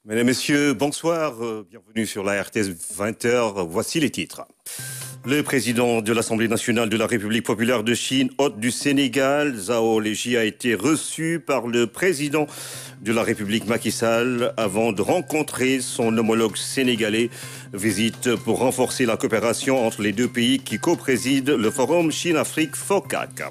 Mesdames, Messieurs, bonsoir. Bienvenue sur la RTS 20h. Voici les titres. Le président de l'Assemblée nationale de la République populaire de Chine, hôte du Sénégal, Zhao Leji, a été reçu par le président de la République Macky Sall avant de rencontrer son homologue sénégalais. Visite pour renforcer la coopération entre les deux pays qui co-président le forum Chine-Afrique FOCAC.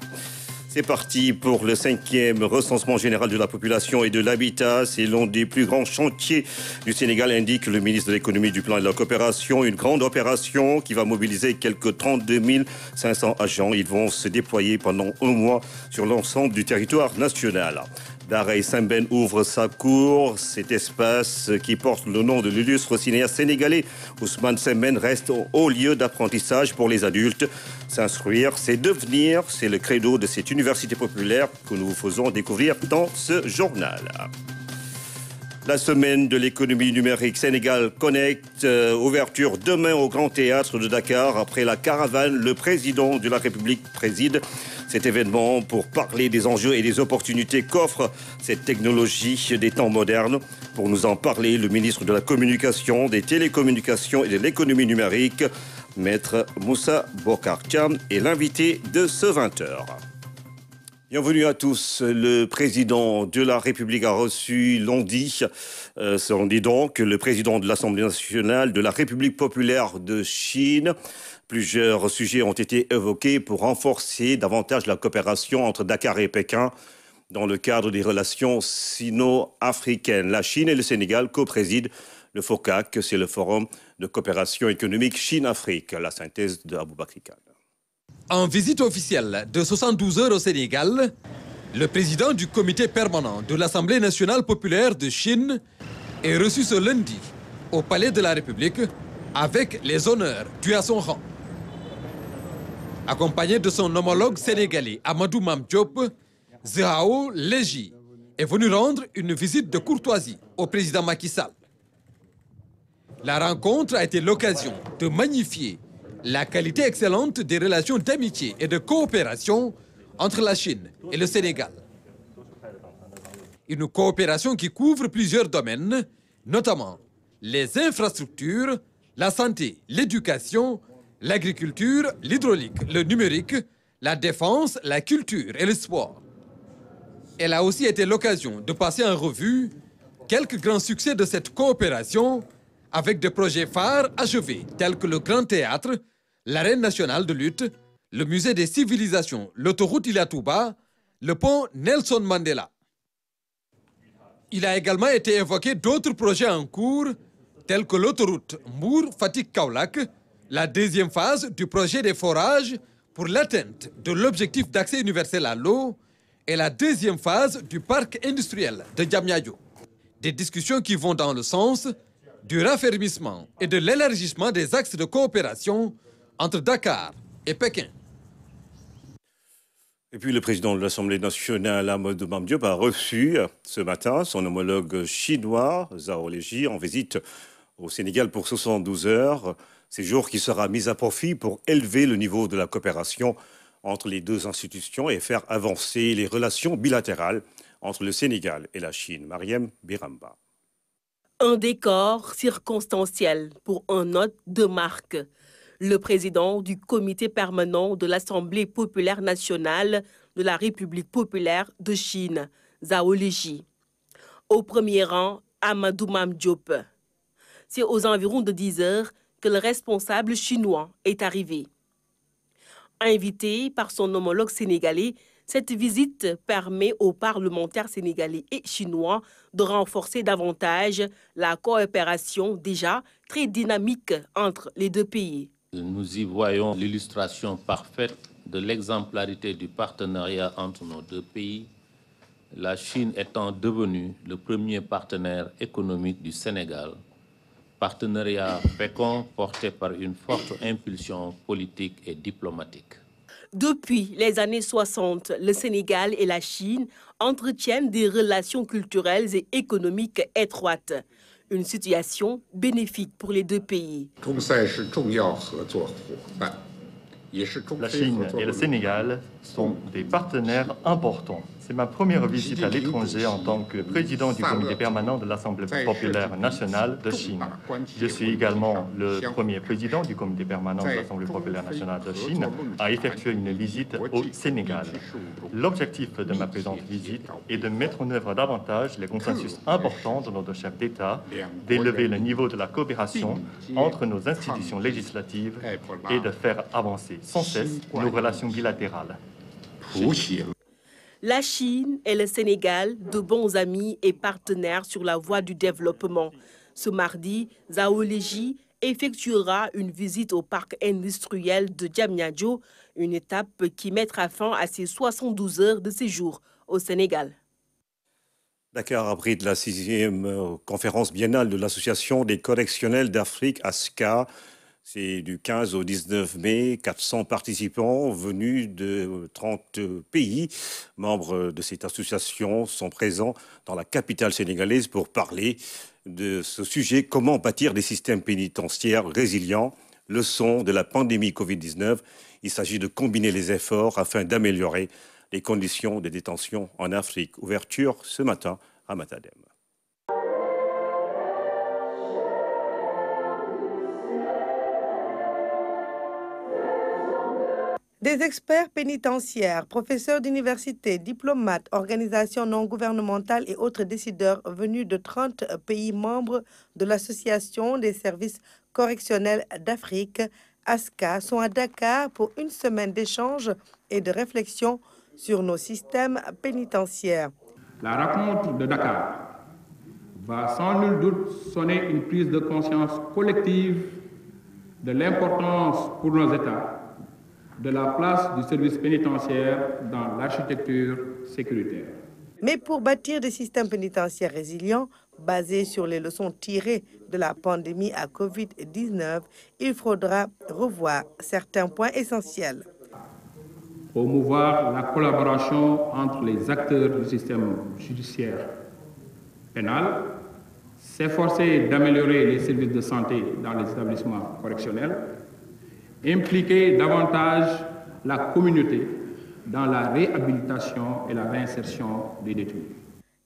C'est parti pour le 5e recensement général de la population et de l'habitat. C'est l'un des plus grands chantiers du Sénégal, indique le ministre de l'économie, du plan et de la coopération. Une grande opération qui va mobiliser quelques 32 500 agents. Ils vont se déployer pendant un mois sur l'ensemble du territoire national. Dara Sembène ouvre sa cour. Cet espace qui porte le nom de l'illustre cinéaste sénégalais Ousmane Sembène reste un haut lieu d'apprentissage pour les adultes. S'instruire, c'est devenir, c'est le credo de cette université populaire que nous vous faisons découvrir dans ce journal. La semaine de l'économie numérique Sénégal Connect, ouverture demain au Grand Théâtre de Dakar. Après la caravane, le président de la République préside cet événement pour parler des enjeux et des opportunités qu'offre cette technologie des temps modernes. Pour nous en parler, le ministre de la Communication, des Télécommunications et de l'économie numérique, Maître Moussa Bokar Thiam, est l'invité de ce 20h. Bienvenue à tous. Le président de la République a reçu lundi, donc, le président de l'Assemblée nationale de la République populaire de Chine. Plusieurs sujets ont été évoqués pour renforcer davantage la coopération entre Dakar et Pékin dans le cadre des relations sino-africaines. La Chine et le Sénégal co-président le FOCAC, c'est le Forum de coopération économique Chine-Afrique. La synthèse de Aboubakri Kane. En visite officielle de 72 heures au Sénégal, le président du comité permanent de l'Assemblée nationale populaire de Chine est reçu ce lundi au Palais de la République avec les honneurs dus à son rang. Accompagné de son homologue sénégalais Amadou Mame Diop, Zhao Leji est venu rendre une visite de courtoisie au président Macky Sall. La rencontre a été l'occasion de magnifier la qualité excellente des relations d'amitié et de coopération entre la Chine et le Sénégal. Une coopération qui couvre plusieurs domaines, notamment les infrastructures, la santé, l'éducation, l'agriculture, l'hydraulique, le numérique, la défense, la culture et le sport. Elle a aussi été l'occasion de passer en revue quelques grands succès de cette coopération avec des projets phares achevés tels que le Grand Théâtre, l'Arène nationale de lutte, le Musée des civilisations, l'autoroute Ila Touba, le pont Nelson Mandela. Il a également été évoqué d'autres projets en cours tels que l'autoroute Mbour-Fatick-Kaolack, la deuxième phase du projet des forages pour l'atteinte de l'objectif d'accès universel à l'eau et la deuxième phase du parc industriel de Diamniadio. Des discussions qui vont dans le sens du raffermissement et de l'élargissement des axes de coopération entre Dakar et Pékin. Et puis le président de l'Assemblée nationale, Amadou Mame Diop, a reçu ce matin son homologue chinois, Zhao Leji, en visite au Sénégal pour 72 heures. Séjour qui sera mis à profit pour élever le niveau de la coopération entre les deux institutions et faire avancer les relations bilatérales entre le Sénégal et la Chine. Mariam Biramba. Un décor circonstanciel pour un hôte de marque. Le président du comité permanent de l'Assemblée populaire nationale de la République populaire de Chine, Zhao Leji. Au premier rang, Amadou Mame Diop. C'est aux environs de 10 heures que le responsable chinois est arrivé. Invité par son homologue sénégalais, cette visite permet aux parlementaires sénégalais et chinois de renforcer davantage la coopération déjà très dynamique entre les deux pays. Nous y voyons l'illustration parfaite de l'exemplarité du partenariat entre nos deux pays, la Chine étant devenue le premier partenaire économique du Sénégal. Partenariat fécond porté par une forte impulsion politique et diplomatique. Depuis les années 60, le Sénégal et la Chine entretiennent des relations culturelles et économiques étroites. Une situation bénéfique pour les deux pays. La Chine et le Sénégal sont des partenaires importants. C'est ma première visite à l'étranger en tant que président du comité permanent de l'Assemblée populaire nationale de Chine. Je suis également le premier président du comité permanent de l'Assemblée populaire nationale de Chine à effectuer une visite au Sénégal. L'objectif de ma présente visite est de mettre en œuvre davantage les consensus importants de notre chef d'État, d'élever le niveau de la coopération entre nos institutions législatives et de faire avancer sans cesse nos relations bilatérales. La Chine et le Sénégal, de bons amis et partenaires sur la voie du développement. Ce mardi, Zhao Leji effectuera une visite au parc industriel de Diamniadio, une étape qui mettra fin à ses 72 heures de séjour au Sénégal. Dakar abrite la 6e conférence biennale de l'Association des correctionnels d'Afrique, ASCA. C'est du 15 au 19 mai, 400 participants venus de 30 pays. Membres de cette association sont présents dans la capitale sénégalaise pour parler de ce sujet, comment bâtir des systèmes pénitentiaires résilients, leçon de la pandémie Covid-19. Il s'agit de combiner les efforts afin d'améliorer les conditions de détention en Afrique. Ouverture ce matin à Matadem. Des experts pénitentiaires, professeurs d'université, diplomates, organisations non gouvernementales et autres décideurs venus de 30 pays membres de l'Association des services correctionnels d'Afrique, ASCA, sont à Dakar pour une semaine d'échanges et de réflexion sur nos systèmes pénitentiaires. La rencontre de Dakar va sans nul doute sonner une prise de conscience collective de l'importance pour nos États de la place du service pénitentiaire dans l'architecture sécuritaire. Mais pour bâtir des systèmes pénitentiaires résilients, basés sur les leçons tirées de la pandémie à Covid-19, il faudra revoir certains points essentiels. Promouvoir la collaboration entre les acteurs du système judiciaire pénal, s'efforcer d'améliorer les services de santé dans les établissements correctionnels, impliquer davantage la communauté dans la réhabilitation et la réinsertion des détenus.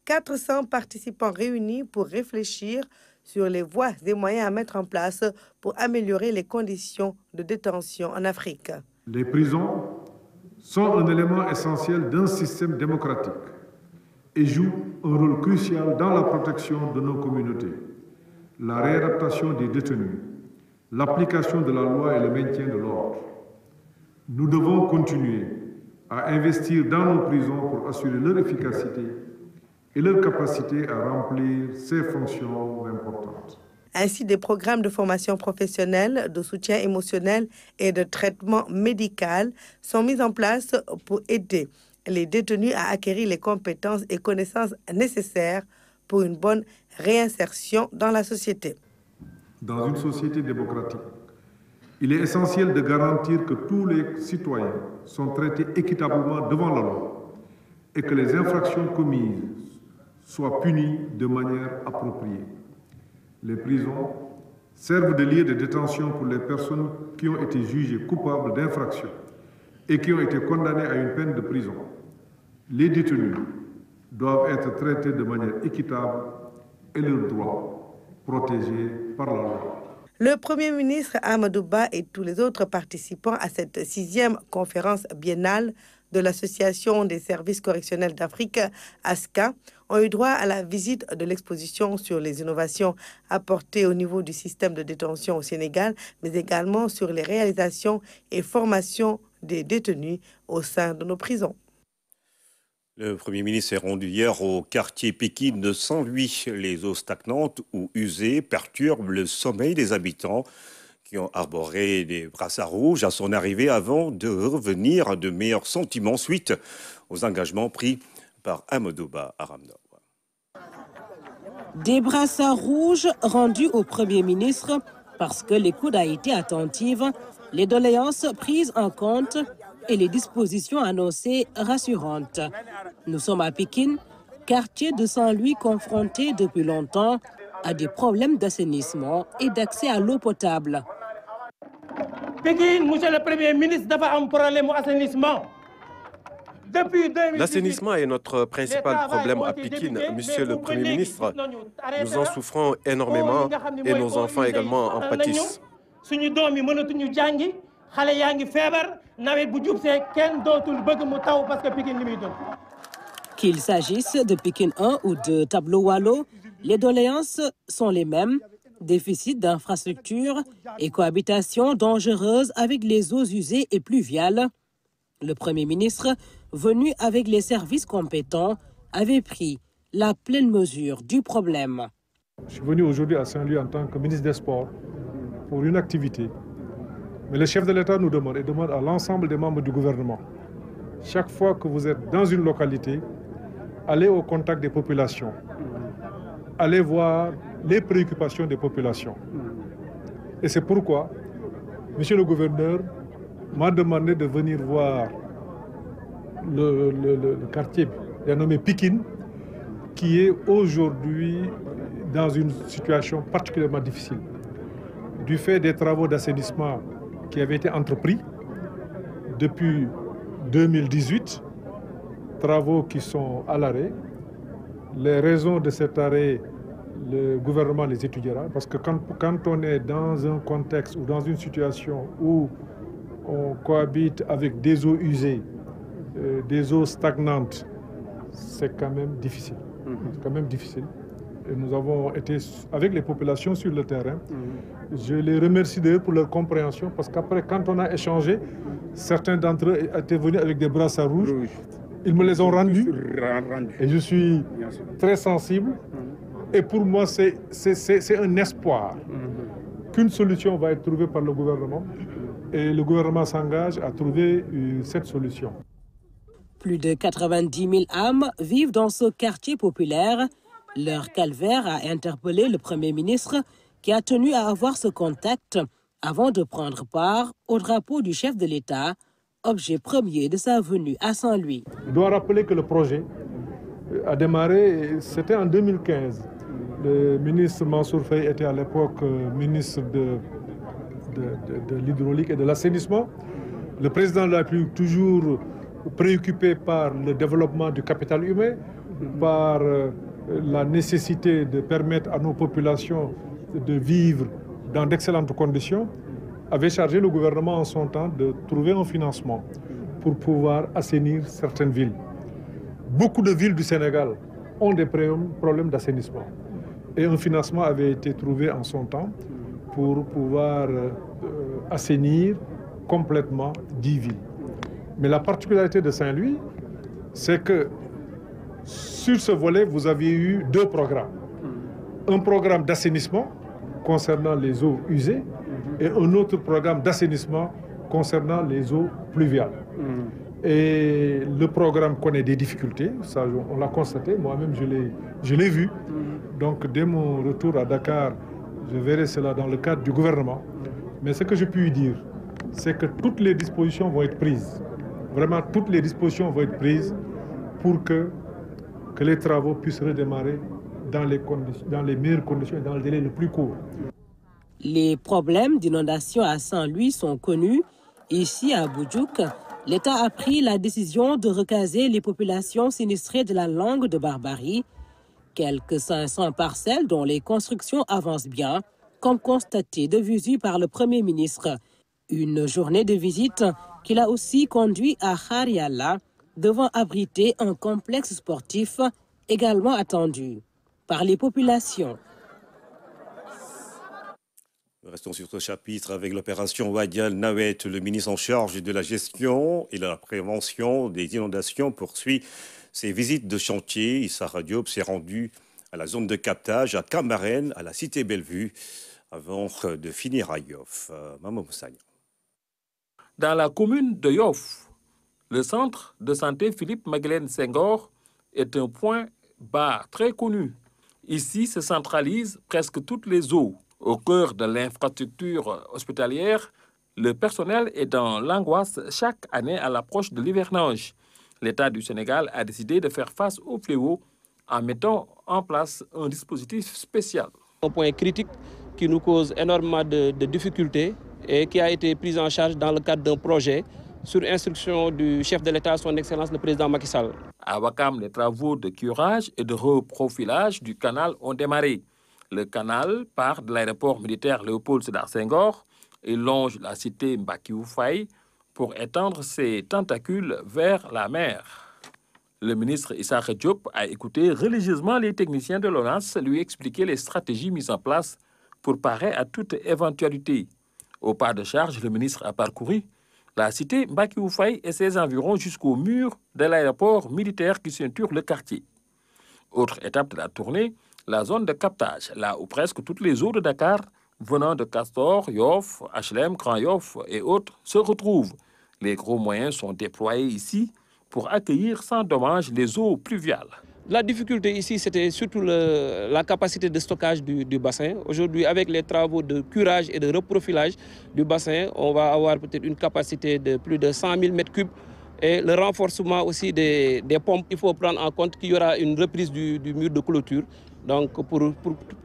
400 participants réunis pour réfléchir sur les voies et moyens à mettre en place pour améliorer les conditions de détention en Afrique. Les prisons sont un élément essentiel d'un système démocratique et jouent un rôle crucial dans la protection de nos communautés, la réadaptation des détenus, l'application de la loi et le maintien de l'ordre. Nous devons continuer à investir dans nos prisons pour assurer leur efficacité et leur capacité à remplir ces fonctions importantes. Ainsi, des programmes de formation professionnelle, de soutien émotionnel et de traitement médical sont mis en place pour aider les détenus à acquérir les compétences et connaissances nécessaires pour une bonne réinsertion dans la société. Dans une société démocratique, il est essentiel de garantir que tous les citoyens sont traités équitablement devant la loi et que les infractions commises soient punies de manière appropriée. Les prisons servent de lieu de détention pour les personnes qui ont été jugées coupables d'infractions et qui ont été condamnées à une peine de prison. Les détenus doivent être traités de manière équitable et leurs droits protégés par la loi. Le Premier ministre Amadou Ba et tous les autres participants à cette 6e conférence biennale de l'Association des services correctionnels d'Afrique, ASCA, ont eu droit à la visite de l'exposition sur les innovations apportées au niveau du système de détention au Sénégal, mais également sur les réalisations et formations des détenus au sein de nos prisons. Le Premier ministre est rendu hier au quartier Pékin de Saint-Louis. Les eaux stagnantes ou usées perturbent le sommeil des habitants qui ont arboré des brassards rouges à son arrivée avant de revenir à de meilleurs sentiments suite aux engagements pris par Amadou Ba à Ramdor. Des brassards rouges rendus au Premier ministre parce que l'écoute a été attentive, les doléances prises en compte et les dispositions annoncées rassurantes. Nous sommes à Pékin, quartier de Saint-Louis confronté depuis longtemps à des problèmes d'assainissement et d'accès à l'eau potable. Pékin, monsieur le Premier ministre, dafa am problème d'assainissement. L'assainissement est notre principal problème à Pikine, Monsieur le Premier ministre. Nous en souffrons énormément et nos enfants également en pâtissent. Qu'il s'agisse de Pikine 1 ou de Tableau Wallo, les doléances sont les mêmes. Déficit d'infrastructures et cohabitation dangereuse avec les eaux usées et pluviales. Le Premier ministre, venu avec les services compétents, avait pris la pleine mesure du problème. Je suis venu aujourd'hui à Saint-Louis en tant que ministre des Sports pour une activité. Mais le chef de l'État nous demande et demande à l'ensemble des membres du gouvernement, chaque fois que vous êtes dans une localité, allez au contact des populations, allez voir les préoccupations des populations. Et c'est pourquoi, monsieur le gouverneur m'a demandé de venir voir le quartier dénommé Pikine, qui est aujourd'hui dans une situation particulièrement difficile. Du fait des travaux d'assainissement qui avaient été entrepris depuis 2018, travaux qui sont à l'arrêt. Les raisons de cet arrêt, le gouvernement les étudiera, parce que quand on est dans un contexte ou dans une situation où on cohabite avec des eaux usées, des eaux stagnantes, c'est quand même difficile. C'est quand même difficile. Et nous avons été avec les populations sur le terrain. Je les remercie d'eux pour leur compréhension, parce qu'après, quand on a échangé, certains d'entre eux étaient venus avec des brassards rouges. Ils me les ont rendus et je suis très sensible. Et pour moi, c'est un espoir qu'une solution va être trouvée par le gouvernement. Et le gouvernement s'engage à trouver cette solution. Plus de 90 000 âmes vivent dans ce quartier populaire. Leur calvaire a interpellé le Premier ministre qui a tenu à avoir ce contact avant de prendre part au drapeau du chef de l'État, objet premier de sa venue à Saint-Louis. Je dois rappeler que le projet a démarré, c'était en 2015. Le ministre Mansour Faye était à l'époque ministre de l'hydraulique et de l'assainissement. Le président de la République, toujours préoccupé par le développement du capital humain, par la nécessité de permettre à nos populations de vivre dans d'excellentes conditions, avait chargé le gouvernement en son temps de trouver un financement pour pouvoir assainir certaines villes. Beaucoup de villes du Sénégal ont des problèmes d'assainissement. Et un financement avait été trouvé en son temps pour pouvoir assainir complètement 10 villes. Mais la particularité de Saint-Louis, c'est que sur ce volet, vous aviez eu 2 programmes. Un programme d'assainissement concernant les eaux usées et un autre programme d'assainissement concernant les eaux pluviales. Et le programme connaît des difficultés, ça on l'a constaté, moi-même je l'ai vu. Donc dès mon retour à Dakar, je verrai cela dans le cadre du gouvernement. Mais ce que je puis dire, c'est que toutes les dispositions vont être prises. Vraiment, toutes les dispositions vont être prises pour que les travaux puissent redémarrer dans les meilleures conditions et dans le délai le plus court. Les problèmes d'inondation à Saint-Louis sont connus. Ici, à Boudjouk, l'État a pris la décision de recaser les populations sinistrées de la Langue de Barbarie. Quelques 500 parcelles dont les constructions avancent bien, comme constaté de visu par le Premier ministre. Une journée de visite qu'il a aussi conduit à Khariala, devant abriter un complexe sportif également attendu par les populations. Restons sur ce chapitre avec l'opération Wadial Nawet. Le ministre en charge de la gestion et de la prévention des inondations poursuit ses visites de chantier. Issa Diop s'est rendu à la zone de captage à Camaren, à la cité Bellevue, avant de finir à Yoff. Maman Moussagna. Dans la commune de Yoff, le centre de santé Philippe Maguilène Senghor est un point bas très connu. Ici se centralisent presque toutes les eaux. Au cœur de l'infrastructure hospitalière, le personnel est dans l'angoisse chaque année à l'approche de l'hivernage. L'État du Sénégal a décidé de faire face au fléau en mettant en place un dispositif spécial. Un point critique qui nous cause énormément de difficultés et qui a été pris en charge dans le cadre d'un projet sur instruction du chef de l'État, son Excellence le Président Macky Sall. À Ouakam, les travaux de curage et de reprofilage du canal ont démarré. Le canal part de l'aéroport militaire Léopold Sédar Senghor et longe la cité Mbakiou Faye pour étendre ses tentacules vers la mer. Le ministre Issakha Diop a écouté religieusement les techniciens de l'ONAS lui expliquer les stratégies mises en place pour parer à toute éventualité. Au pas de charge, le ministre a parcouru la cité Mbakiou Faye et ses environs jusqu'au mur de l'aéroport militaire qui ceinture le quartier. Autre étape de la tournée, la zone de captage, là où presque toutes les eaux de Dakar, venant de Castor, Yoff, HLM, Grand Yoff et autres, se retrouvent. Les gros moyens sont déployés ici pour accueillir sans dommage les eaux pluviales. La difficulté ici, c'était surtout la capacité de stockage du bassin. Aujourd'hui, avec les travaux de curage et de reprofilage du bassin, on va avoir peut-être une capacité de plus de 100 000 m3. Et le renforcement aussi des pompes, il faut prendre en compte qu'il y aura une reprise du mur de clôture, donc pour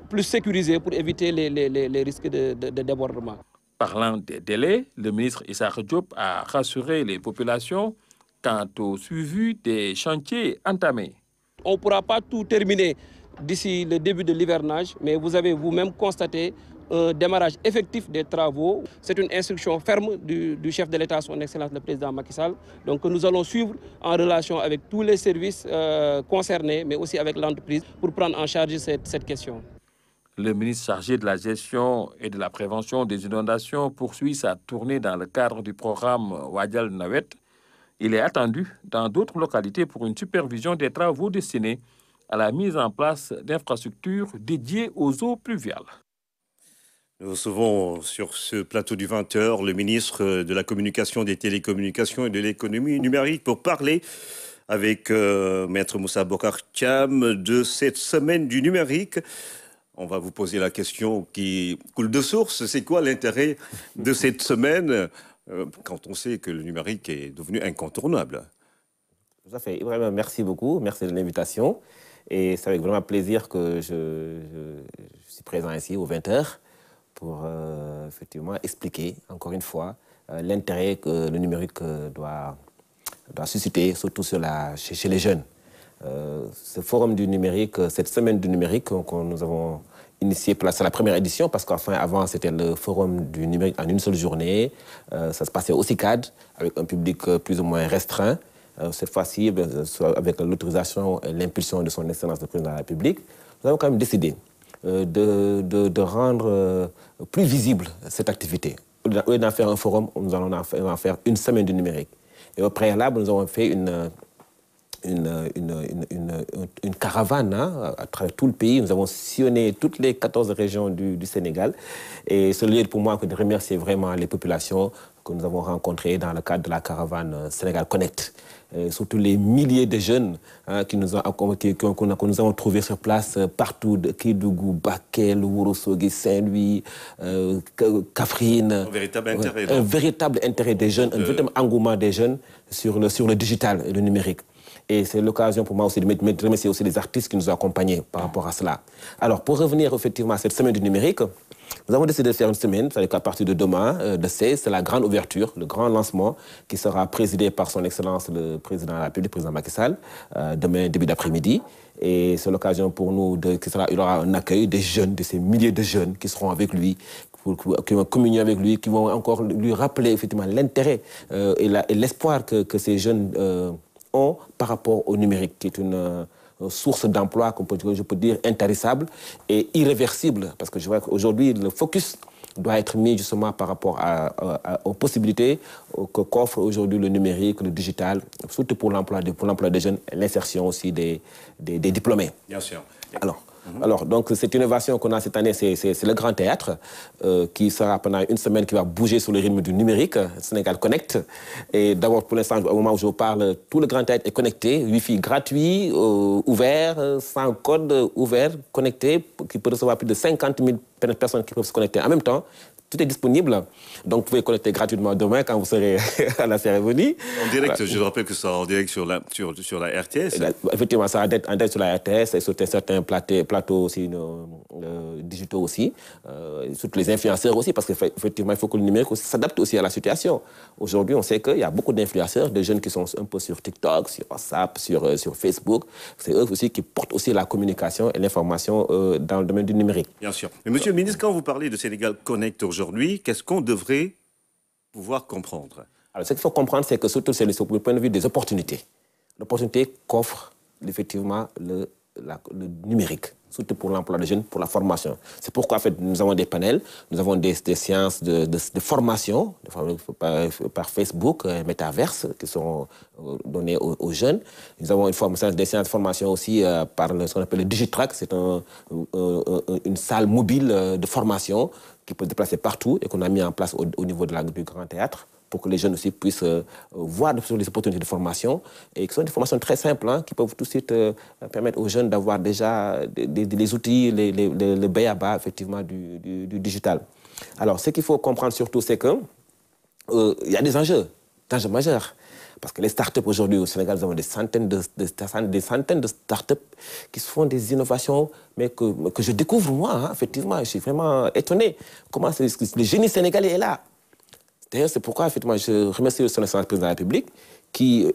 plus sécuriser, pour éviter les risques de débordement. Parlant des délais, le ministre Issakha Diop a rassuré les populations quant au suivi des chantiers entamés. On ne pourra pas tout terminer d'ici le début de l'hivernage, mais vous avez vous-même constaté un démarrage effectif des travaux. C'est une instruction ferme du chef de l'État, son Excellence le Président Macky Sall. Donc nous allons suivre en relation avec tous les services concernés, mais aussi avec l'entreprise, pour prendre en charge cette question. Le ministre chargé de la gestion et de la prévention des inondations poursuit sa tournée dans le cadre du programme Wadial Nawet. Il est attendu dans d'autres localités pour une supervision des travaux destinés à la mise en place d'infrastructures dédiées aux eaux pluviales. Nous recevons sur ce plateau du 20h le ministre de la Communication, des Télécommunications et de l'économie numérique pour parler avec Maître Moussa Bokar Thiam de cette semaine du numérique. On va vous poser la question qui coule de source. C'est quoi l'intérêt de cette semaine quand on sait que le numérique est devenu incontournable? Tout à fait. Vraiment, merci beaucoup. Merci de l'invitation. Et c'est avec vraiment plaisir que je suis présent ici au 20h pour effectivement expliquer encore une fois l'intérêt que le numérique doit susciter, surtout chez les jeunes. Ce forum du numérique, cette semaine du numérique que nous avons initié, c'est la première édition, parce qu'enfin, avant, c'était le forum du numérique en une seule journée. Ça se passait au CICAD, avec un public plus ou moins restreint. Cette fois-ci, avec l'autorisation et l'impulsion de son Excellence le Président de la République, nous avons quand même décidé de rendre plus visible cette activité. Au lieu d'en faire un forum, nous allons en faire une semaine du numérique. Et au préalable, nous avons fait une caravane à travers tout le pays. Nous avons sillonné toutes les 14 régions du Sénégal. Et c'est le lieu pour moi de remercier vraiment les populations que nous avons rencontrées dans le cadre de la caravane Sénégal Connect. Et surtout les milliers de jeunes que nous avons trouvés sur place partout, de Kédougou, Bakel, Ourossogui, Saint-Louis, Kaffrine. Un véritable intérêt. Un véritable intérêt des jeunes, un véritable engouement des jeunes sur le digital et le numérique. Et c'est l'occasion pour moi aussi de remercier aussi les artistes qui nous ont accompagnés par rapport à cela. Alors, pour revenir effectivement à cette semaine du numérique, nous avons décidé de faire une semaine, c'est-à-dire qu'à partir de demain, de 16, c'est la grande ouverture, le grand lancement qui sera présidé par son Excellence le Président de la République, le Président Macky Sall, demain, début d'après-midi. Et c'est l'occasion pour nous, il y aura un accueil des jeunes, de ces milliers de jeunes qui seront avec lui, qui vont communier avec lui, qui vont encore lui rappeler effectivement l'intérêt et l'espoir que ces jeunes ont par rapport au numérique, qui est une source d'emploi, je peux dire, intarissable et irréversible. Parce que je vois qu'aujourd'hui, le focus doit être mis justement par rapport aux possibilités qu'offre aujourd'hui le numérique, le digital, surtout pour l'emploi des jeunes, l'insertion aussi des diplômés. Bien sûr. Alors, donc, cette innovation qu'on a cette année, c'est le Grand Théâtre, qui sera pendant une semaine, qui va bouger sur le rythme du numérique, Sénégal Connect. Et d'abord, pour l'instant, au moment où je vous parle, tout le Grand Théâtre est connecté, Wi-Fi gratuit, ouvert, sans code, ouvert, connecté, qui peut recevoir plus de 50 000 personnes qui peuvent se connecter en même temps, tout est disponible. Donc, vous pouvez connecter gratuitement demain quand vous serez à la cérémonie. En direct, je rappelle que ça en direct sur la RTS. Effectivement, ça en direct sur la RTS et sur certains plateaux aussi, digitaux aussi. Surtout les influenceurs aussi, parce qu'effectivement, il faut que le numérique s'adapte aussi à la situation. Aujourd'hui, on sait qu'il y a beaucoup d'influenceurs, de jeunes qui sont un peu sur TikTok, sur WhatsApp, sur Facebook. C'est eux aussi qui portent aussi la communication et l'information dans le domaine du numérique. Bien sûr. Mais monsieur le ministre, quand vous parlez de Sénégal Connect aujourd'hui, qu'est-ce qu'on devrait pouvoir comprendre? Alors, ce qu'il faut comprendre, c'est que surtout, c'est le point de vue des opportunités. L'opportunité qu'offre effectivement le numérique, surtout pour l'emploi des jeunes, pour la formation. C'est pourquoi, en fait, nous avons des panels, nous avons des séances de formation par Facebook, Metaverse, qui sont données aux jeunes. Nous avons des séances de formation aussi par ce qu'on appelle le Digitrack. C'est une salle mobile de formation qui peut se déplacer partout et qu'on a mis en place au niveau du Grand Théâtre pour que les jeunes aussi puissent voir les opportunités de formation et qui sont des formations très simples qui peuvent tout de suite permettre aux jeunes d'avoir déjà les outils, le b.a.-ba effectivement du digital. Alors, ce qu'il faut comprendre surtout, c'est qu'il y a des enjeux majeurs. Parce que les startups aujourd'hui au Sénégal, nous avons des centaines de startups qui font des innovations, mais que je découvre moi, effectivement. Je suis vraiment étonné. Comment le génie sénégalais est là. D'ailleurs, c'est pourquoi, effectivement, je remercie son Excellence président de la République qui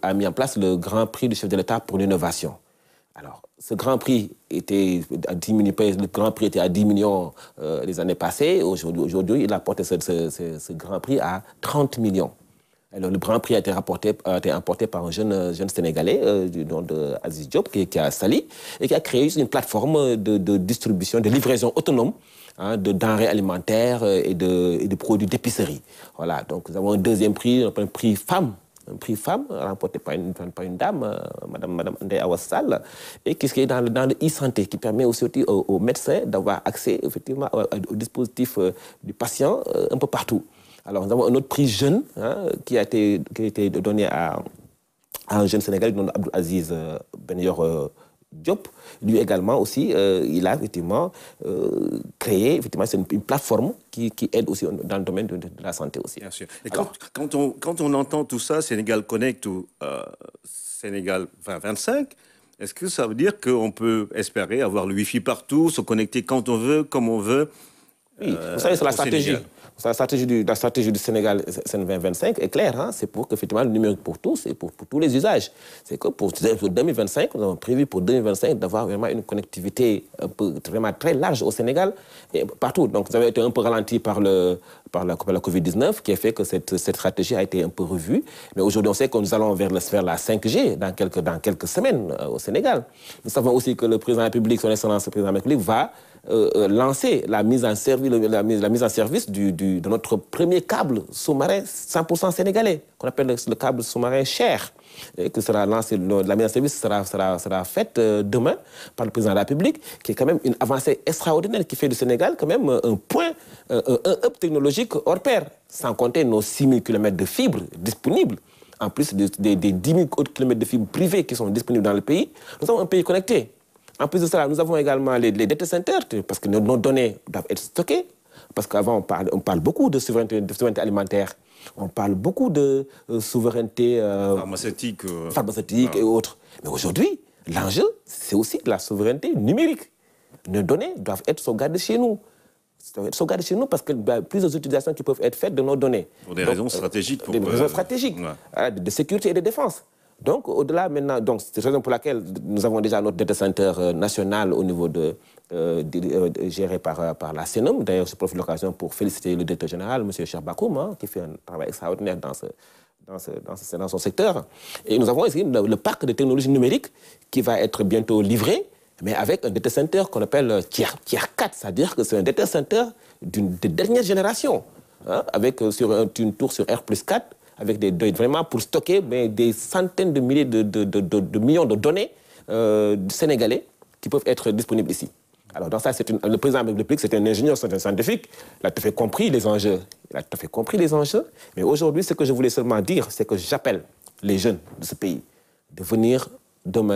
a mis en place le Grand Prix du chef de l'État pour l'innovation. Alors, ce Grand Prix était à 10 millions, le Grand Prix était à 10 millions les années passées. Aujourd'hui, il a porté ce Grand Prix à 30 millions. Alors, le Grand Prix a été emporté par un jeune Sénégalais du nom d'Aziz Diop, qui est à Saly, et qui a créé une plateforme de distribution, de livraison autonome de denrées alimentaires et de produits d'épicerie. Voilà, donc nous avons un deuxième prix, un prix femme, remporté par une dame, Madame Ndeye Awa Sall, et qui est dans le e-santé, qui permet aussi aux médecins d'avoir accès effectivement au dispositif du patient un peu partout. Alors, nous avons un autre prix jeune qui a été donné à un jeune Sénégalais, nom Abdou Aziz Benyor Diop. Lui également aussi, il a effectivement créé une plateforme qui aide aussi dans le domaine de la santé aussi. Bien sûr. Et alors, quand on entend tout ça, Sénégal Connect ou Sénégal 2025, est-ce que ça veut dire qu'on peut espérer avoir le Wi-Fi partout, se connecter quand on veut, comme on veut? Oui, vous savez, c'est la stratégie. La stratégie du Sénégal 2025 est claire. C'est pour que le numérique pour tous et pour tous les usages. C'est que pour 2025, nous avons prévu pour 2025 d'avoir vraiment une connectivité vraiment très large au Sénégal et partout. Donc, ça avait été un peu ralenti par la Covid-19 qui a fait que cette stratégie a été un peu revue. Mais aujourd'hui, on sait que nous allons vers la 5G dans quelques semaines au Sénégal. Nous savons aussi que le président de la République, son Excellence le président de la République, va lancer la mise en service de notre premier câble sous-marin 100% sénégalais, qu'on appelle le câble sous-marin Cher, et que sera lancé, la mise en service sera faite demain par le président de la République, qui est quand même une avancée extraordinaire, qui fait du Sénégal quand même un hub technologique hors pair, sans compter nos 6 000 km de fibres disponibles, en plus des 10 000 autres kilomètres de fibres privées qui sont disponibles dans le pays. Nous avons un pays connecté. En plus de cela, nous avons également les data centers, parce que nos données doivent être stockées. Parce qu'avant, on parle beaucoup de souveraineté alimentaire, on parle beaucoup de souveraineté pharmaceutique et autres. Mais aujourd'hui, l'enjeu, c'est aussi de la souveraineté numérique. Nos données doivent être sauvegardées chez nous. Parce qu'il y a plusieurs utilisations qui peuvent être faites de nos données. Pour des raisons stratégiques. Des raisons stratégiques, de sécurité et de défense. Donc, au-delà maintenant, c'est la raison pour laquelle nous avons déjà notre data center national au niveau géré par la CENOM. D'ailleurs, je profite de l'occasion pour féliciter le directeur général, M. Cheikh Bakoum, qui fait un travail extraordinaire dans son secteur. Et nous avons ici le parc de technologies numériques qui va être bientôt livré, mais avec un data center qu'on appelle Tier 4, c'est-à-dire que c'est un data center de dernière génération, sur une tour sur R+4, avec vraiment pour stocker des centaines de milliers de millions de données sénégalais qui peuvent être disponibles ici. Alors, dans ça, le président de la République, c'est un ingénieur, c'est un scientifique. Il a tout à fait compris les enjeux. Mais aujourd'hui, ce que je voulais seulement dire, c'est que j'appelle les jeunes de ce pays de venir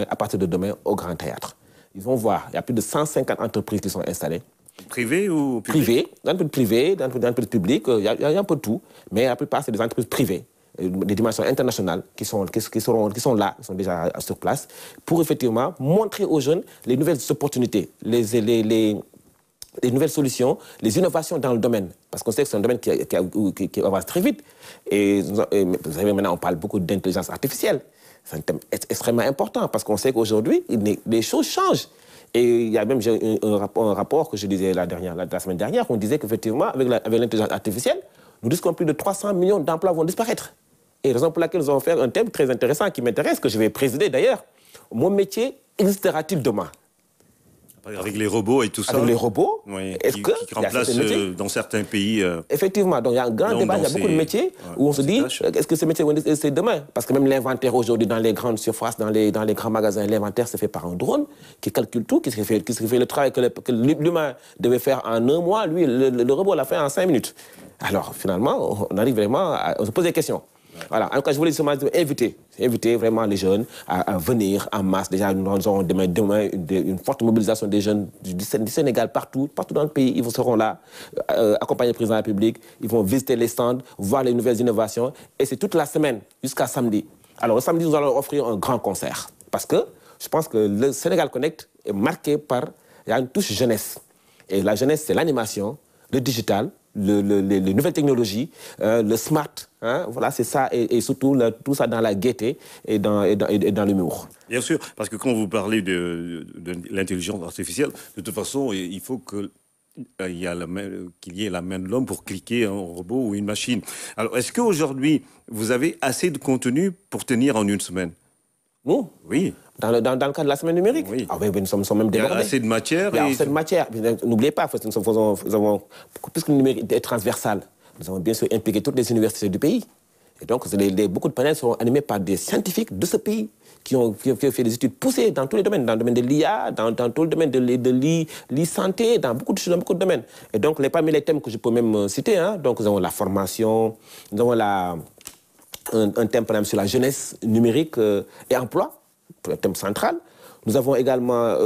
à partir de demain, au Grand Théâtre. Ils vont voir, il y a plus de 150 entreprises qui sont installées. Privé ou public? Privé, dans le privé, dans le public, il y a un peu de tout. Mais la plupart, c'est des entreprises privées, des dimensions internationales qui sont là, qui sont déjà sur place, pour effectivement montrer aux jeunes les nouvelles opportunités, les nouvelles solutions, les innovations dans le domaine. Parce qu'on sait que c'est un domaine qui avance très vite. Et vous savez, maintenant, on parle beaucoup d'intelligence artificielle. C'est un thème extrêmement important parce qu'on sait qu'aujourd'hui, les choses changent. Et il y a même un rapport que je disais la semaine dernière, on disait qu'effectivement, avec l'intelligence artificielle, nous risquons plus de 300 millions d'emplois vont disparaître. Et raison pour laquelle nous allons faire un thème très intéressant qui m'intéresse, que je vais présider d'ailleurs. Mon métier existera-t-il demain? Avec les robots et tout ça. Avec les robots, oui, qui remplacent dans certains pays. Effectivement, donc il y a un grand débat, il y a beaucoup de métiers où on se dit, est-ce que ces métiers c'est demain? Parce que même l'inventaire aujourd'hui dans les grandes surfaces, dans les grands magasins, l'inventaire se fait par un drone qui calcule tout, qui se fait le travail que l'humain devait faire en 1 mois, lui, le robot l'a fait en 5 minutes. Alors finalement, on arrive vraiment on se pose des questions. Voilà, en tout cas, je voulais justement inviter vraiment les jeunes à venir en masse. Déjà, nous aurons demain une forte mobilisation des jeunes du Sénégal partout dans le pays. Ils seront là, accompagner le président de la République. Ils vont visiter les stands, voir les nouvelles innovations. Et c'est toute la semaine, jusqu'à samedi. Alors, le samedi, nous allons offrir un grand concert. Parce que je pense que le Sénégal Connect est marqué par... Il y a une touche jeunesse. Et la jeunesse, c'est l'animation, le digital, les nouvelles technologies, le smart, hein, voilà, c'est ça, et surtout tout ça dans la gaieté et dans l'humour. Bien sûr, parce que quand vous parlez de l'intelligence artificielle, de toute façon, il faut qu'il y ait la main de l'homme pour cliquer un robot ou une machine. Alors, est-ce qu'aujourd'hui, vous avez assez de contenu pour tenir en 1 semaine? Nous? Oui. Dans le cadre de la semaine numérique? Oui. Ah oui, nous sommes même débordés. Il y a assez de matière. Il y a assez de matière. N'oubliez pas, puisque le numérique est transversal, nous avons bien sûr impliqué toutes les universités du pays. Et donc, beaucoup de panels sont animés par des scientifiques de ce pays qui ont fait des études poussées dans tous les domaines, dans le domaine de l'IA, dans tout le domaine de l'e-santé, dans beaucoup de domaines. Et donc, parmi les thèmes que je peux même citer, hein, donc nous avons la formation, nous avons un thème, par exemple, sur la jeunesse numérique et emploi, le thème central. Nous avons également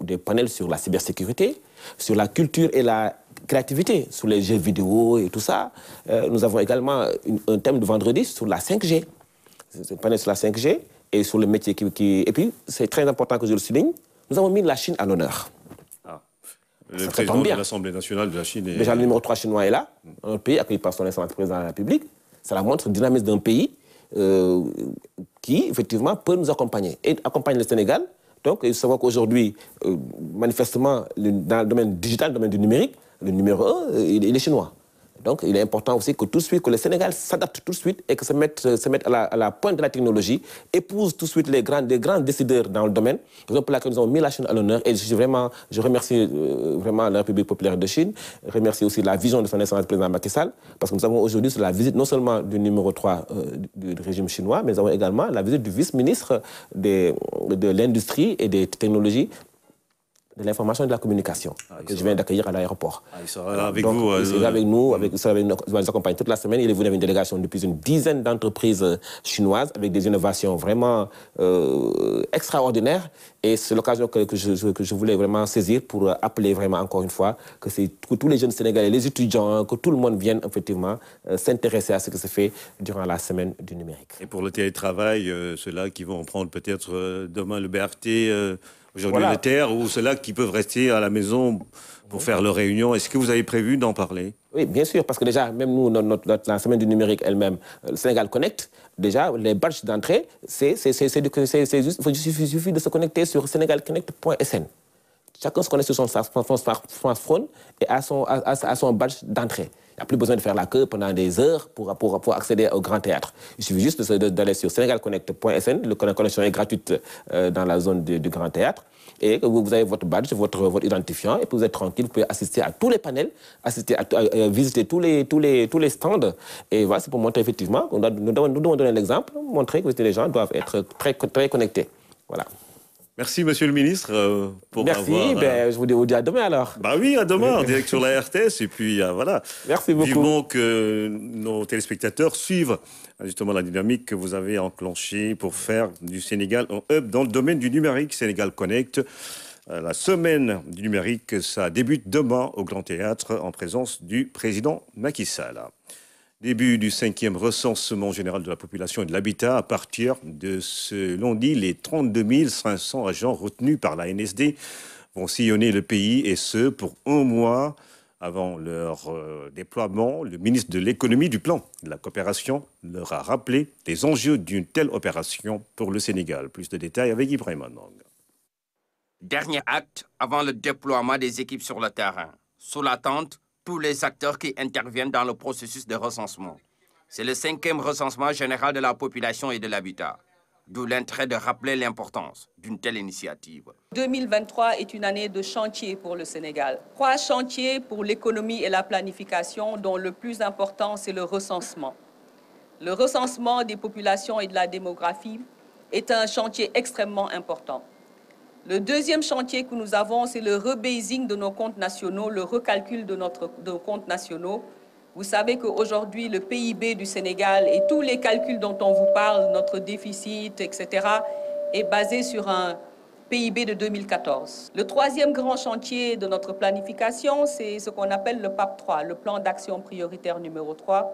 des panels sur la cybersécurité, sur la culture et la créativité, sur les jeux vidéo et tout ça. Nous avons également un thème de vendredi sur la 5G. C'est un panel sur la 5G et sur le métier Et puis, c'est très important que je le souligne, nous avons mis la Chine à l'honneur. Le président de l'Assemblée nationale de la Chine est... Déjà, le numéro 3 chinois est là, dans le pays, accueilli par son excellence président de la République. Ça montre le dynamisme d'un pays qui, effectivement, peut nous accompagner. Et accompagne le Sénégal. Donc, il faut savoir qu'aujourd'hui, manifestement, dans le domaine digital, le domaine du numérique, le numéro 1, il est chinois. Donc, il est important aussi que tout de suite, que le Sénégal s'adapte tout de suite et que se mette à la pointe de la technologie, épouse tout de suite les grands décideurs dans le domaine. C'est pour laquelle nous avons mis la Chine à l'honneur. Et je remercie vraiment la République populaire de Chine. Je remercie aussi la vision de son excellence président Macky Sall, parce que nous avons aujourd'hui sur la visite non seulement du numéro 3 du régime chinois, mais nous avons également la visite du vice-ministre de l'Industrie et des Technologies, de l'information et de la communication, que je viens d'accueillir à l'aéroport. Il sera avec vous. Il sera avec nous, il va nous accompagner toute la semaine. Il est venu avec une délégation depuis une dizaine d'entreprises chinoises avec des innovations vraiment extraordinaires. Et c'est l'occasion que je voulais vraiment saisir pour appeler vraiment encore une fois que tous les jeunes Sénégalais, les étudiants, que tout le monde vienne effectivement s'intéresser à ce que se fait durant la semaine du numérique. Et pour le télétravail, ceux-là qui vont prendre peut-être demain le BRT... Aujourd'hui, Voilà. les terres ou ceux-là qui peuvent rester à la maison pour faire leurs réunions. Est-ce que vous avez prévu d'en parler? Oui, bien sûr, parce que déjà, même nous, la semaine du numérique elle-même, le Sénégal Connect, déjà, les badges d'entrée, il suffit de se connecter sur senegalconnect.sn. Chacun se connecte sur son smartphone et a son badge d'entrée. Il n'y a plus besoin de faire la queue pendant des heures pour accéder au Grand Théâtre. Il suffit juste d'aller sur senegalconnect.sn. La connexion est gratuite dans la zone du Grand Théâtre. Et vous avez votre badge, votre identifiant, et puis vous êtes tranquille, vous pouvez assister à tous les panels, visiter tous les stands. Et voilà, c'est pour montrer effectivement, nous devons donner l'exemple, montrer que les gens doivent être très, très connectés. Voilà. Merci, monsieur le ministre, pour Merci, avoir... je vous dis à demain alors. Bah oui, à demain, en direct sur la RTS. Et puis, voilà. Merci beaucoup. Vivement que nos téléspectateurs suivent justement la dynamique que vous avez enclenchée pour faire du Sénégal un hub dans le domaine du numérique. Sénégal Connect. La semaine du numérique, ça débute demain au Grand Théâtre en présence du président Macky Sall. Début du 5e recensement général de la population et de l'habitat. À partir de ce lundi, les 32 500 agents retenus par la NSD vont sillonner le pays et ce pour un mois avant leur déploiement. Le ministre de l'économie, du plan de la coopération leur a rappelé les enjeux d'une telle opération pour le Sénégal. Plus de détails avec Ibrahim Anong. Dernier acte avant le déploiement des équipes sur le terrain. Sous l'attente, tous les acteurs qui interviennent dans le processus de recensement. C'est le 5e recensement général de la population et de l'habitat. D'où l'intérêt de rappeler l'importance d'une telle initiative. 2023 est une année de chantier pour le Sénégal. 3 chantiers pour l'économie et la planification, dont le plus important, c'est le recensement. Le recensement des populations et de la démographie est un chantier extrêmement important. Le deuxième chantier que nous avons, c'est le rebasing de nos comptes nationaux, le recalcul de nos comptes nationaux. Vous savez qu'aujourd'hui, le PIB du Sénégal et tous les calculs dont on vous parle, notre déficit, etc., est basé sur un PIB de 2014. Le troisième grand chantier de notre planification, c'est ce qu'on appelle le PAP 3, le plan d'action prioritaire numéro 3.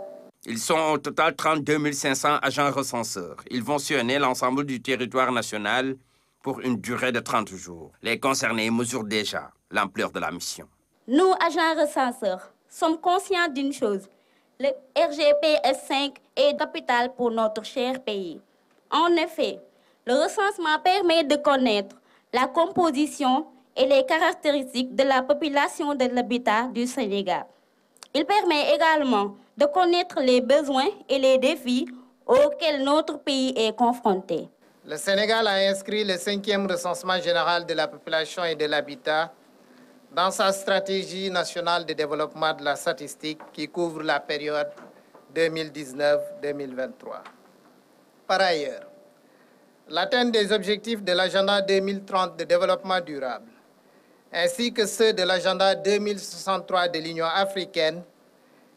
Ils sont au total 32 500 agents recenseurs. Ils vont sillonner l'ensemble du territoire national pour une durée de 30 jours. Les concernés mesurent déjà l'ampleur de la mission. Nous, agents recenseurs, sommes conscients d'une chose. Le RGPS5 est capital pour notre cher pays. En effet, le recensement permet de connaître la composition et les caractéristiques de la population de l'habitat du Sénégal. Il permet également de connaître les besoins et les défis auxquels notre pays est confronté. Le Sénégal a inscrit le 5e recensement général de la population et de l'habitat dans sa stratégie nationale de développement de la statistique qui couvre la période 2019-2023. Par ailleurs, l'atteinte des objectifs de l'agenda 2030 de développement durable, ainsi que ceux de l'agenda 2063 de l'Union africaine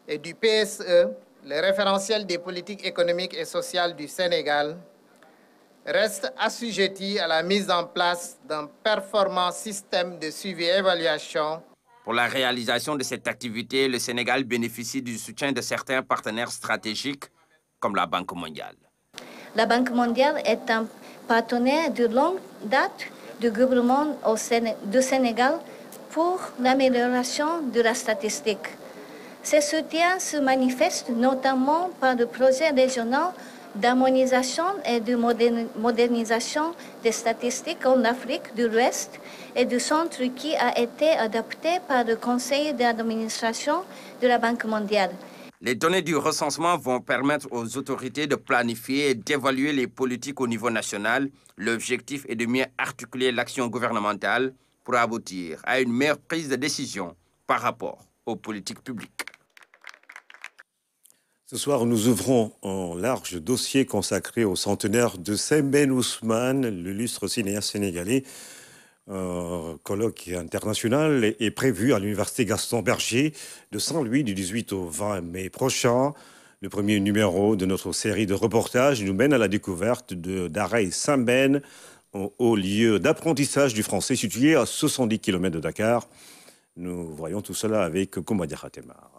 et du PSE, le référentiel des politiques économiques et sociales du Sénégal, reste assujetti à la mise en place d'un performant système de suivi et évaluation. Pour la réalisation de cette activité, le Sénégal bénéficie du soutien de certains partenaires stratégiques, comme la Banque mondiale. La Banque mondiale est un partenaire de longue date du gouvernement du Sénégal pour l'amélioration de la statistique. Ce soutien se manifeste notamment par le projet régional d'harmonisation et de modernisation des statistiques en Afrique de l'Ouest et du Centre qui a été adopté par le Conseil d'administration de la Banque mondiale. Les données du recensement vont permettre aux autorités de planifier et d'évaluer les politiques au niveau national. L'objectif est de mieux articuler l'action gouvernementale pour aboutir à une meilleure prise de décision par rapport aux politiques publiques. Ce soir, nous ouvrons un large dossier consacré au centenaire de Sembène Ousmane, l'illustre cinéaste sénégalais. Un colloque international est prévu à l'université Gaston Berger de Saint-Louis du 18 au 20 mai prochain. Le premier numéro de notre série de reportages nous mène à la découverte d'Areï Sembène, un haut lieu d'apprentissage du français situé à 70 km de Dakar. Nous voyons tout cela avec Koumadia Khatemar.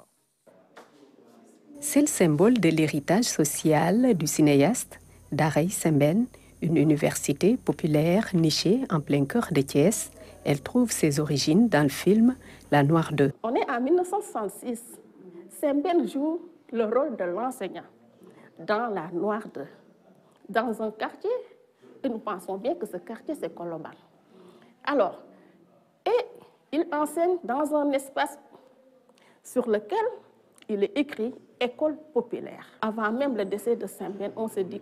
C'est le symbole de l'héritage social du cinéaste d'Areï Sembène, une université populaire nichée en plein cœur de Thiès. Elle trouve ses origines dans le film La Noire 2. On est en 1966. Sembène joue le rôle de l'enseignant dans La Noire 2. Dans un quartier, et nous pensons bien que ce quartier, c'est Colobane. Alors, et il enseigne dans un espace sur lequel il est écrit École populaire. Avant même le décès de Sembène, on s'est dit,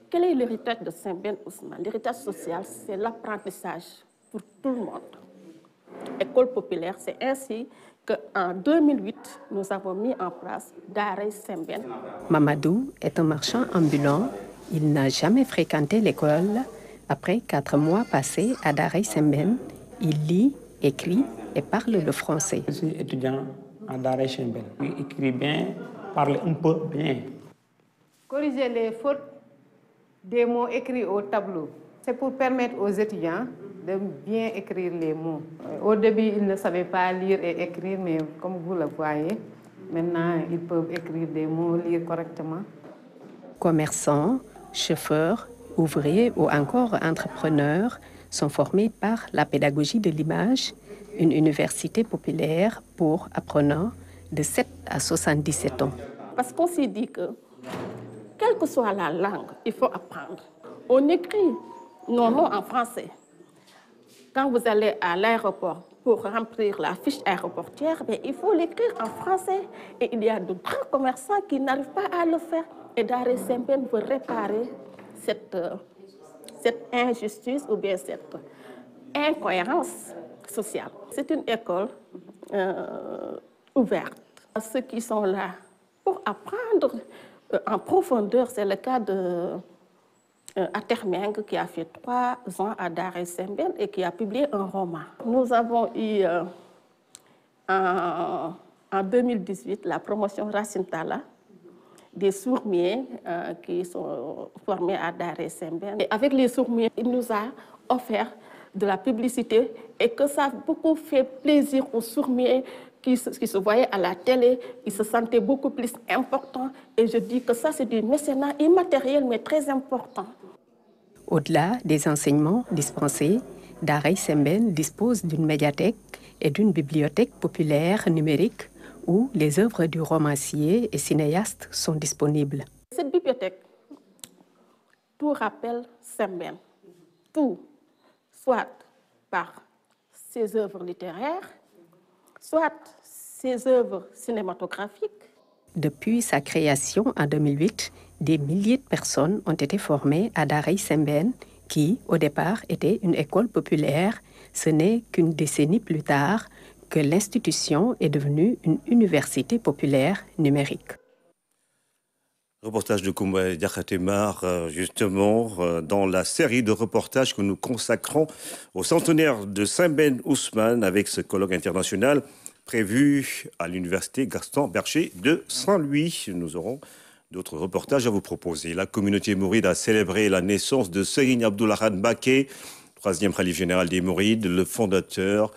quel est l'héritage de Sembène Ousmane? L'héritage social, c'est l'apprentissage pour tout le monde. École populaire, c'est ainsi qu'en 2008, nous avons mis en place Daara Sembène. Mamadou est un marchand ambulant. Il n'a jamais fréquenté l'école. Après 4 mois passés à Daara Sembène, il lit, écrit et parle le français. Je suis étudiant à Daara Sembène. Il écrit bien, parle un peu bien. Corriger les fautes des mots écrits au tableau, c'est pour permettre aux étudiants de bien écrire les mots. Au début, ils ne savaient pas lire et écrire, mais comme vous le voyez, maintenant, ils peuvent écrire des mots, lire correctement. Commerçants, chauffeurs, ouvriers ou encore entrepreneurs sont formés par la pédagogie de l'image, une université populaire pour apprenants de 7 à 77 ans. Parce qu'on s'est dit que, quelle que soit la langue, il faut apprendre. On écrit nos mots en français. Quand vous allez à l'aéroport pour remplir la fiche aéroportière, il faut l'écrire en français. Et il y a de grands commerçants qui n'arrivent pas à le faire. Et Daré Sembène veut réparer cette injustice ou bien cette incohérence sociale. C'est une école ouverte à ceux qui sont là pour apprendre en profondeur. C'est le cas de Atermeng qui a fait 3 ans à Daré Sembène et qui a publié un roman. Nous avons eu en 2018 la promotion Racine Talla des sourds-muets qui sont formés à Daré Sembène. Et avec les sourds-muets, il nous a offert de la publicité et que ça a beaucoup fait plaisir aux sourds-muets qui se voyaient à la télé, ils se sentaient beaucoup plus importants. Et je dis que ça, c'est du mécénat immatériel, mais très important. Au-delà des enseignements dispensés, Daré Sembène dispose d'une médiathèque et d'une bibliothèque populaire numérique où les œuvres du romancier et cinéaste sont disponibles. Cette bibliothèque, tout rappelle Sembène. Tout, soit par ses œuvres littéraires, soit ses œuvres cinématographiques. Depuis sa création en 2008, des milliers de personnes ont été formées à Daré Sembène, qui, au départ, était une école populaire. Ce n'est qu'une décennie plus tard que l'institution est devenue une université populaire numérique. Reportage de Koumba Diakhatemar, justement, dans la série de reportages que nous consacrons au centenaire de Sembène Ousmane avec ce colloque international prévu à l'université Gaston Berger de Saint-Louis. Nous aurons d'autres reportages à vous proposer. La communauté mouride a célébré la naissance de Serigne Abdoul Ahad Mbacké, 3e khalife général des Mourides, le fondateur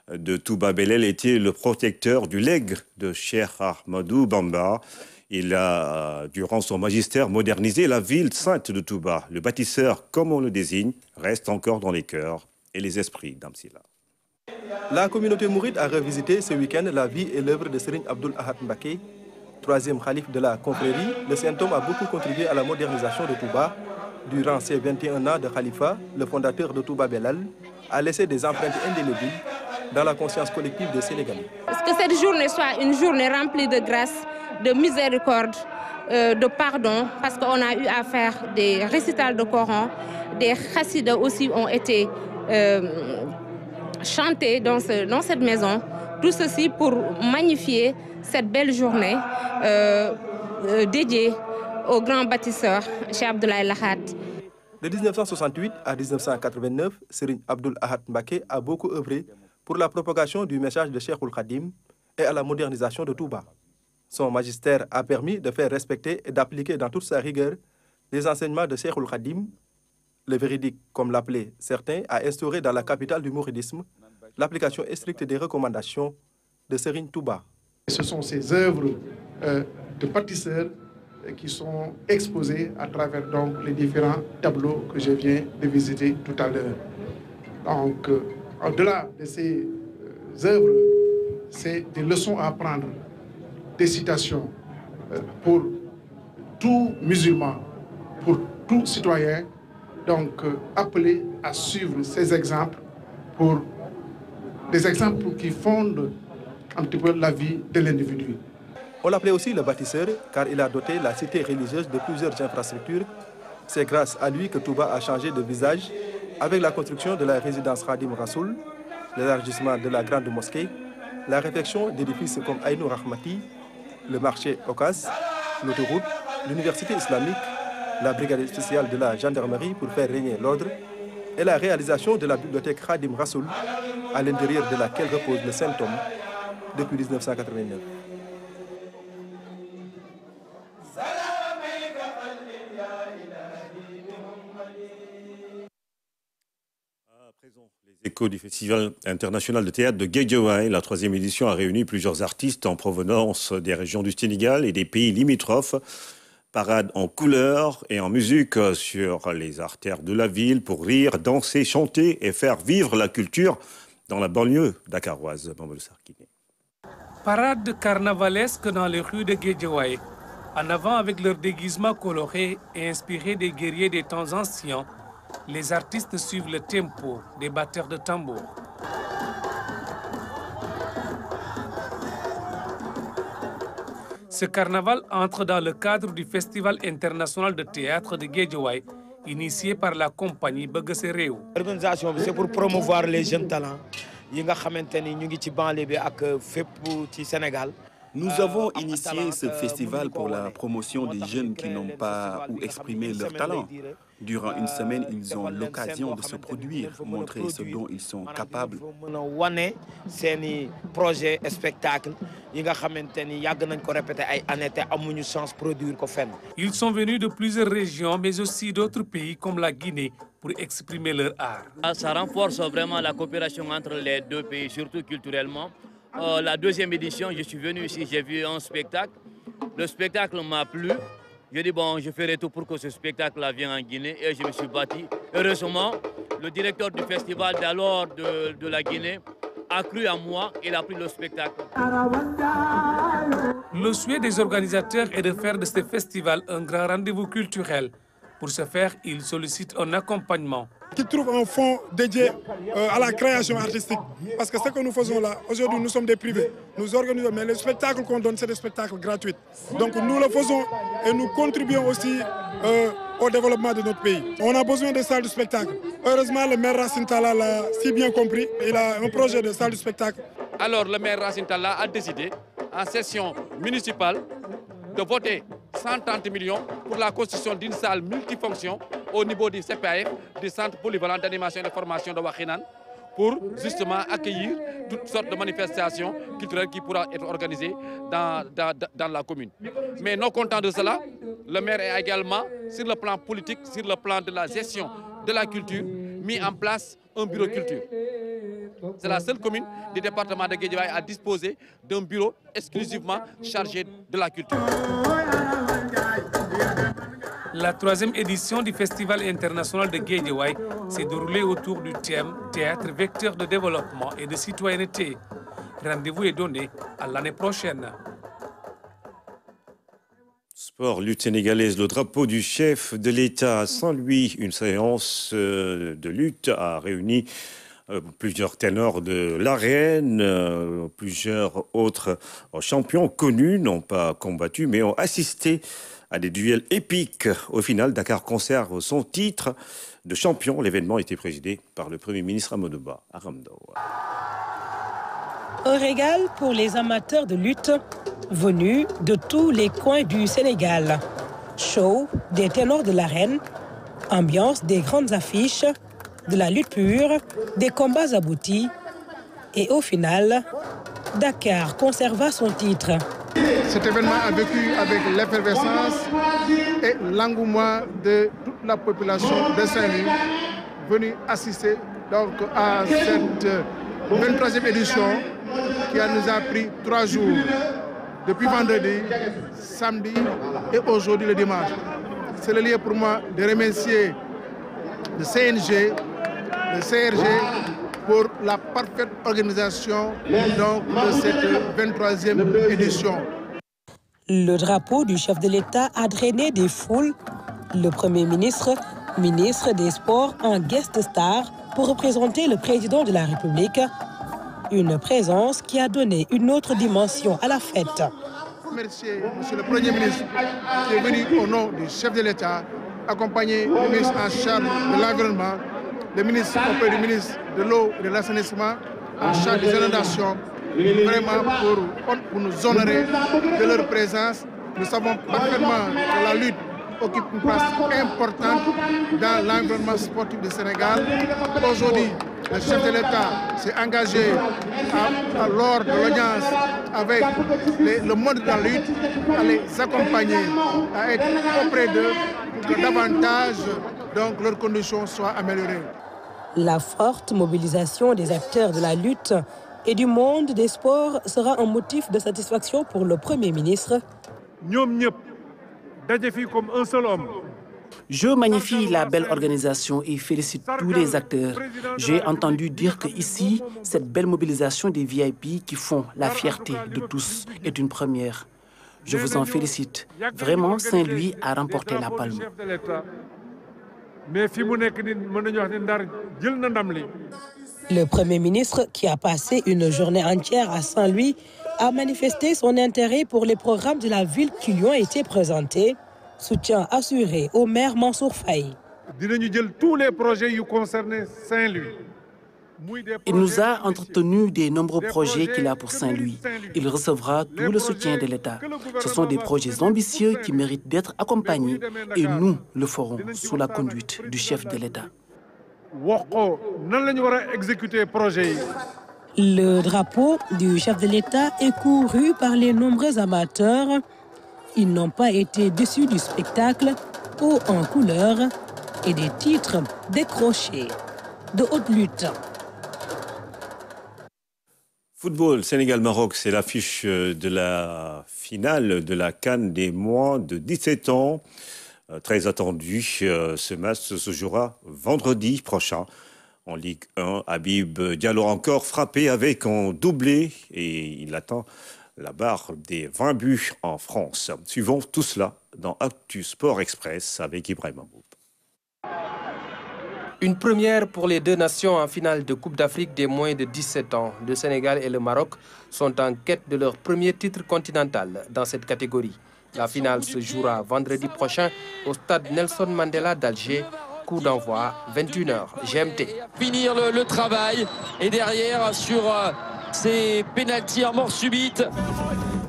de Touba Belel, était le protecteur du legs de Cheikh Ahmadou Bamba. Il a, durant son magistère, modernisé la ville sainte de Touba. Le bâtisseur, comme on le désigne, reste encore dans les cœurs et les esprits d'Amsila. La communauté mouride a revisité ce week-end la vie et l'œuvre de Serigne Abdoul Ahad Mbacké, 3e khalife de la confrérie. Le saint homme a beaucoup contribué à la modernisation de Touba. Durant ses 21 ans de khalifa, le fondateur de Touba Belel a laissé des empreintes indélébiles dans la conscience collective des Sénégalais. Que cette journée soit une journée remplie de grâce, de miséricorde, de pardon, parce qu'on a eu à faire des récitals de Coran, des chassidas aussi ont été chantés dans cette maison. Tout ceci pour magnifier cette belle journée dédiée au grand bâtisseur, Cheikh Abdoulaye Lahad. De 1968 à 1989, Serigne Abdoul Ahad Mbacké a beaucoup œuvré pour la propagation du message de Cheikhoul Khadim et à la modernisation de Touba. Son magistère a permis de faire respecter et d'appliquer dans toute sa rigueur les enseignements de Cheikhoul Khadim. Le véridique, comme l'appelaient certains, a instauré dans la capitale du mouridisme l'application stricte des recommandations de Serigne Touba. Ce sont ces œuvres de bâtisseurs qui sont exposées à travers donc les différents tableaux que je viens de visiter tout à l'heure. Donc, au-delà de ces œuvres, c'est des leçons à apprendre, des citations pour tout musulman, pour tout citoyen, donc appelé à suivre ces exemples, pour des exemples qui fondent un petit peu la vie de l'individu. On l'appelait aussi le bâtisseur car il a doté la cité religieuse de plusieurs infrastructures. C'est grâce à lui que Touba a changé de visage avec la construction de la résidence Khadim Rassoul, l'élargissement de la grande mosquée, la réfection d'édifices comme Aïnou Rahmati, le marché Okas, l'autoroute, l'université islamique, la brigade spéciale de la gendarmerie pour faire régner l'ordre et la réalisation de la bibliothèque Khadim Rassoul à l'intérieur de laquelle repose le Saint-Homme depuis 1989. À présent, les expo du Festival international de théâtre de Guédiawaye. La 3e édition a réuni plusieurs artistes en provenance des régions du Sénégal et des pays limitrophes. Parade en couleurs et en musique sur les artères de la ville pour rire, danser, chanter et faire vivre la culture dans la banlieue dakaroise. Parade carnavalesque dans les rues de Guédiawaye. En avant avec leurs déguisements colorés et inspirés des guerriers des temps anciens, les artistes suivent le tempo des batteurs de tambour. Ce carnaval entre dans le cadre du Festival international de théâtre de Guédiawaye, initié par la compagnie Bëgg Sa Réew. L'organisation, c'est pour promouvoir les jeunes talents yi nga xamanteni ñu ngi ci banlieue bi ak fépp ci Sénégal. Nous avons initié ce festival pour la promotion des jeunes qui n'ont pas où exprimer leur talent. Durant une semaine, ils ont l'occasion de se produire, montrer ce dont ils sont capables. Projet spectacle ils sont venus de plusieurs régions, mais aussi d'autres pays comme la Guinée pour exprimer leur art. Ça renforce vraiment la coopération entre les deux pays, surtout culturellement. La 2e édition, je suis venu ici, j'ai vu un spectacle. Le spectacle m'a plu. Je dis bon, je ferai tout pour que ce spectacle vienne en Guinée et je me suis battu. Heureusement, le directeur du festival d'alors de la Guinée a cru en moi, il a pris le spectacle. Le souhait des organisateurs est de faire de ce festival un grand rendez-vous culturel. Pour ce faire, ils sollicitent un accompagnement. Qui trouve un fonds dédié à la création artistique. Parce que ce que nous faisons là, aujourd'hui nous sommes des privés. Nous organisons, mais les spectacles qu'on donne, c'est des spectacles gratuits. Donc nous le faisons et nous contribuons aussi au développement de notre pays. On a besoin de salles de spectacle. Heureusement, le maire Racine Talla l'a si bien compris. Il a un projet de salle de spectacle. Alors le maire Racine Talla a décidé, en session municipale, de voter 130 millions pour la construction d'une salle multifonction au niveau du CPAF, du Centre polyvalent d'animation et de formation de Wakhinane, pour justement accueillir toutes sortes de manifestations culturelles qui pourront être organisées dans la commune. Mais non content de cela, le maire a également, sur le plan politique, sur le plan de la gestion de la culture, mis en place un bureau culture. C'est la seule commune du département de Guédiawaye à disposer d'un bureau exclusivement chargé de la culture. La 3e édition du Festival international de Guédiawaye s'est déroulée autour du thème « Théâtre vecteur de développement et de citoyenneté ». Rendez-vous est donné à l'année prochaine. Sport, lutte sénégalaise, le drapeau du chef de l'État à Saint-Louis. Une séance de lutte a réuni plusieurs ténors de l'arène, plusieurs autres champions connus n'ont pas combattu mais ont assisté à des duels épiques. Au final, Dakar conserve son titre de champion. L'événement a été présidé par le Premier ministre Amadou Ba. Un régal pour les amateurs de lutte venus de tous les coins du Sénégal. Show des ténors de l'arène, ambiance des grandes affiches, de la lutte pure, des combats aboutis. Et au final, Dakar conserva son titre. Cet événement a vécu avec l'effervescence et l'engouement de toute la population de Saint-Louis venue assister donc à cette 23e édition qui nous a pris 3 jours, depuis vendredi, samedi et aujourd'hui le dimanche. C'est le lieu pour moi de remercier le CNG, le CRG pour la parfaite organisation donc, de cette 23e édition. Le drapeau du chef de l'État a drainé des foules. Le Premier ministre, ministre des Sports en guest star pour représenter le président de la République. Une présence qui a donné une autre dimension à la fête. Remercier M. le Premier ministre qui est venu au nom du chef de l'État, accompagné du ministre en charge de l'environnement, le ministre auprès du ministre de l'eau et de l'assainissement en charge des inondations, vraiment pour nous honorer de leur présence. Nous savons parfaitement que la lutte occupe une place importante dans l'environnement sportif du Sénégal. Aujourd'hui, le chef de l'État s'est engagé lors de l'audience avec le monde de la lutte à les accompagner, à être auprès d'eux pour que davantage donc, leurs conditions soient améliorées. La forte mobilisation des acteurs de la lutte et du monde des sports sera un motif de satisfaction pour le Premier ministre. Comme un seul homme. Je magnifie la belle organisation et félicite tous les acteurs. J'ai entendu dire qu'ici, cette belle mobilisation des VIP qui font la fierté de tous est une première. Je vous en félicite. Vraiment, Saint-Louis a remporté la palme. Le Premier ministre, qui a passé une journée entière à Saint-Louis, a manifesté son intérêt pour les programmes de la ville qui lui ont été présentés. Soutien assuré au maire Mansour Faye. Tous les projets qui concernent Saint-Louis. Il nous a entretenu des nombreux projets qu'il a pour Saint-Louis. Il recevra tout le soutien de l'État. Ce sont des projets ambitieux qui méritent d'être accompagnés et nous le ferons sous la conduite du chef de l'État. Le drapeau du chef de l'État est couru par les nombreux amateurs. Ils n'ont pas été déçus du spectacle, haut en couleur et des titres décrochés de haute lutte. Football, Sénégal-Maroc, c'est l'affiche de la finale de la CAN des moins de 17 ans. Très attendu, ce match se jouera vendredi prochain. En Ligue 1, Habib Diallo encore frappé avec un doublé et il attend la barre des 20 buts en France. Suivons tout cela dans Actu Sport Express avec Ibrahim Aboub. Une première pour les deux nations en finale de Coupe d'Afrique des moins de 17 ans. Le Sénégal et le Maroc sont en quête de leur premier titre continental dans cette catégorie. La finale se jouera vendredi prochain au stade Nelson Mandela d'Alger. Coup d'envoi, 21h, GMT. Finir le travail et derrière sur ces pénaltys en mort subite.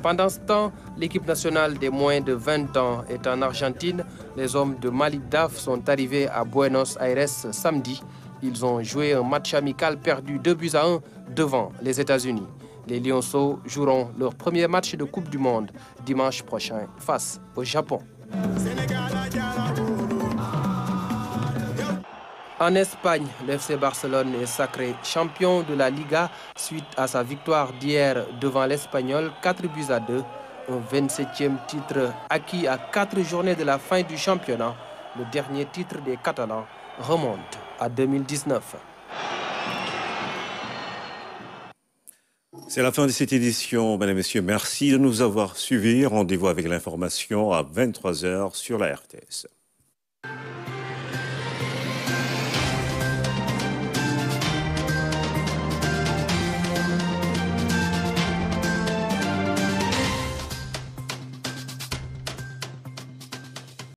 Pendant ce temps, l'équipe nationale des moins de 20 ans est en Argentine. Les hommes de Malik Daf sont arrivés à Buenos Aires samedi. Ils ont joué un match amical perdu 2-1 devant les États-Unis. Les Lionceaux joueront leur premier match de Coupe du Monde dimanche prochain face au Japon. En Espagne, le FC Barcelone est sacré champion de la Liga suite à sa victoire d'hier devant l'Espagnol 4-2. Un 27e titre acquis à 4 journées de la fin du championnat. Le dernier titre des Catalans remonte à 2019. C'est la fin de cette édition, mesdames et messieurs. Merci de nous avoir suivis. Rendez-vous avec l'information à 23h sur la RTS.